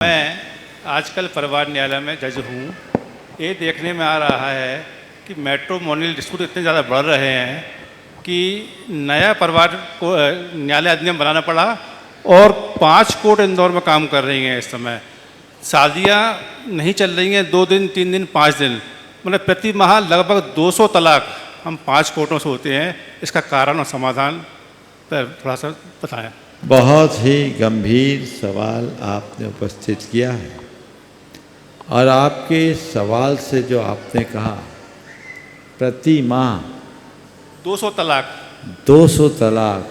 मैं आजकल परिवार न्यायालय में जज हूँ। ये देखने में आ रहा है कि मैट्रिमोनियल डिस्प्यूट इतने ज़्यादा बढ़ रहे हैं कि नया परिवार को न्यायालय अधिनियम बनाना पड़ा और 5 कोर्ट इंदौर में काम कर रही हैं इस समय। शादियाँ नहीं चल रही हैं 2 दिन 3 दिन 5 दिन, मतलब प्रति माह लगभग 200 तलाक हम 5 कोर्टों से होते हैं। इसका कारण और समाधान पर थोड़ा सा बताएं। बहुत ही गंभीर सवाल आपने उपस्थित किया है और आपके सवाल से जो आपने कहा प्रति माह 200 तलाक 200 तलाक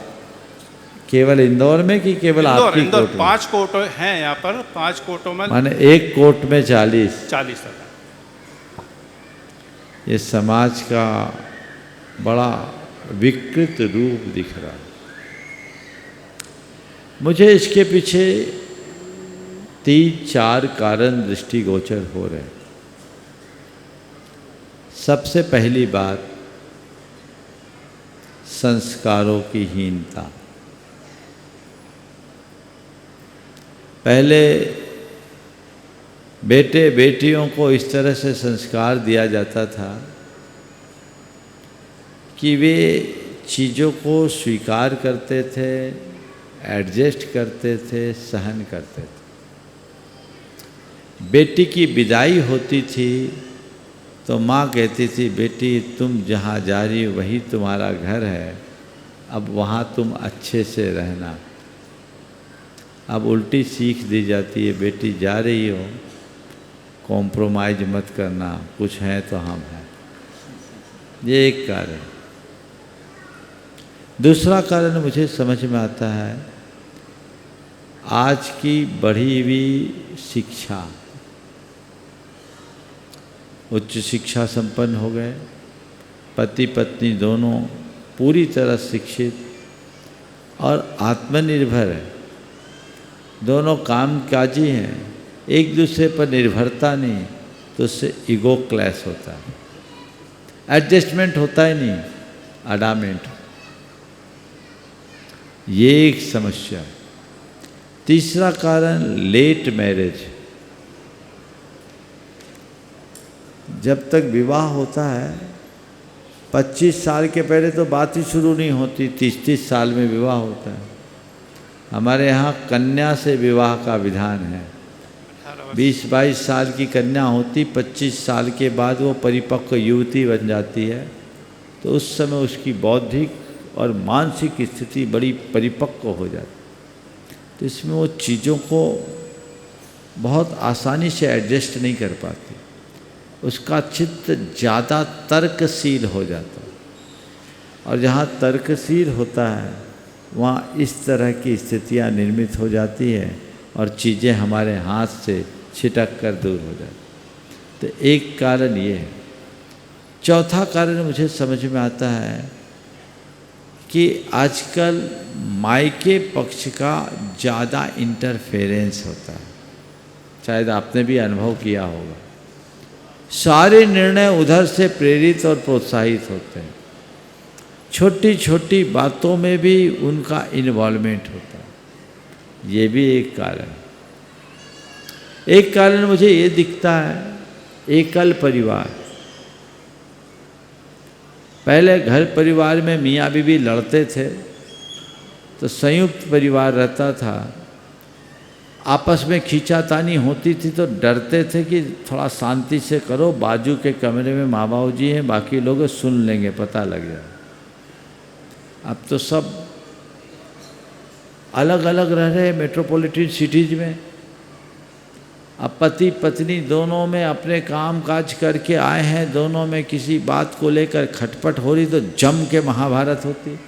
केवल इंदौर में कि केवल आपकी इंदौर कोर्ट में? 5 कोर्ट हैं यहाँ पर। 5 कोर्टों में माने एक कोर्ट में 40 तलाक। ये समाज का बड़ा विकृत रूप दिख रहा है। मुझे इसके पीछे 3-4 कारण दृष्टिगोचर हो रहे हैं। सबसे पहली बात, संस्कारों की हीनता। पहले बेटे बेटियों को इस तरह से संस्कार दिया जाता था कि वे चीज़ों को स्वीकार करते थे, एडजस्ट करते थे, सहन करते थे। बेटी की विदाई होती थी तो माँ कहती थी, बेटी तुम जहाँ जा रही हो वही तुम्हारा घर है, अब वहाँ तुम अच्छे से रहना। अब उल्टी सीख दी जाती है, बेटी जा रही हो कॉम्प्रोमाइज़ मत करना, कुछ है तो हम हैं। ये एक कारण। दूसरा कारण मुझे समझ में आता है, आज की बढ़ी हुई शिक्षा। उच्च शिक्षा संपन्न हो गए, पति पत्नी दोनों पूरी तरह शिक्षित और आत्मनिर्भर है, दोनों कामकाजी हैं, एक दूसरे पर निर्भरता नहीं, तो उससे ईगो क्लैश होता है, एडजस्टमेंट होता ही नहीं, अडामेंट। ये एक समस्या। तीसरा कारण, लेट मैरिज। जब तक विवाह होता है 25 साल के पहले तो बात ही शुरू नहीं होती, 30-30 साल में विवाह होता है। हमारे यहाँ कन्या से विवाह का विधान है। 20-22 साल की कन्या होती, 25 साल के बाद वो परिपक्व युवती बन जाती है, तो उस समय उसकी बौद्धिक और मानसिक स्थिति बड़ी परिपक्व हो जाती। तो इसमें वो चीज़ों को बहुत आसानी से एडजस्ट नहीं कर पाती, उसका चित्त ज़्यादा तर्कशील हो जाता है, और जहाँ तर्कशील होता है वहाँ इस तरह की स्थितियाँ निर्मित हो जाती हैं और चीज़ें हमारे हाथ से छिटक कर दूर हो जाती। तो एक कारण ये है। चौथा कारण मुझे समझ में आता है कि आजकल मायके पक्ष का ज़्यादा इंटरफेरेंस होता है। शायद आपने भी अनुभव किया होगा, सारे निर्णय उधर से प्रेरित और प्रोत्साहित होते हैं, छोटी छोटी बातों में भी उनका इन्वॉल्वमेंट होता है। ये भी एक कारण। एक कारण मुझे ये दिखता है, एकल परिवार। पहले घर परिवार में मियाँ बीवी लड़ते थे तो संयुक्त परिवार रहता था, आपस में खींचातानी होती थी तो डरते थे कि थोड़ा शांति से करो, बाजू के कमरे में माँ बाबू जी हैं, बाकी लोग सुन लेंगे, पता लग जाए। अब तो सब अलग अलग रह रहे हैं मेट्रोपॉलिटन सिटीज़ में। अब पति पत्नी दोनों में अपने काम काज करके आए हैं, दोनों में किसी बात को लेकर खटपट हो रही तो जम के महाभारत होती,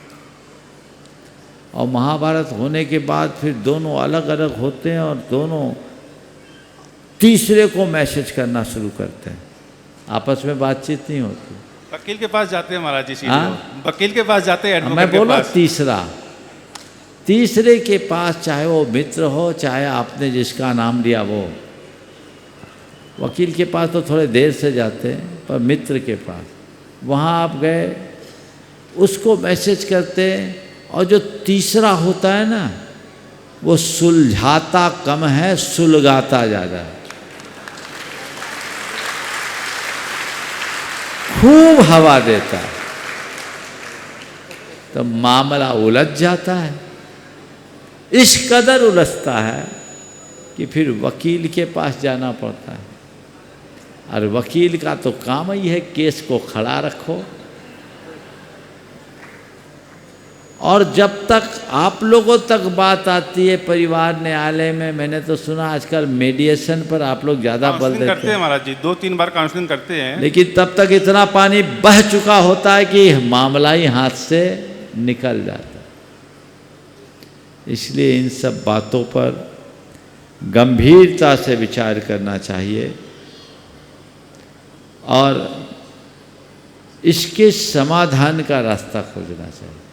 और महाभारत होने के बाद फिर दोनों अलग अलग होते हैं और दोनों तीसरे को मैसेज करना शुरू करते हैं, आपस में बातचीत नहीं होती। वकील के पास जाते हैं महाराज जी, वकील के पास जाते हैं, मैं बोला तीसरे के पास, चाहे वो मित्र हो चाहे आपने जिसका नाम लिया वो। वकील के पास तो थोड़े देर से जाते हैं, पर मित्र के पास वहाँ आप गए, उसको मैसेज करते हैं, और जो तीसरा होता है ना, वो सुलझाता कम है, सुलगाता ज़्यादा है। खूब हवा देता है तो मामला उलझ जाता है। इस कदर उलझता है कि फिर वकील के पास जाना पड़ता है, और वकील का तो काम ही है केस को खड़ा रखो। और जब तक आप लोगों तक बात आती है परिवार न्यायालय में, मैंने तो सुना आजकल मेडिएशन पर आप लोग ज़्यादा बल देते करते हैं महाराज जी, 2-3 बार काउंसलिंग करते हैं, लेकिन तब तक इतना पानी बह चुका होता है कि मामला ही हाथ से निकल जाता है। इसलिए इन सब बातों पर गंभीरता से विचार करना चाहिए और इसके समाधान का रास्ता खोजना चाहिए।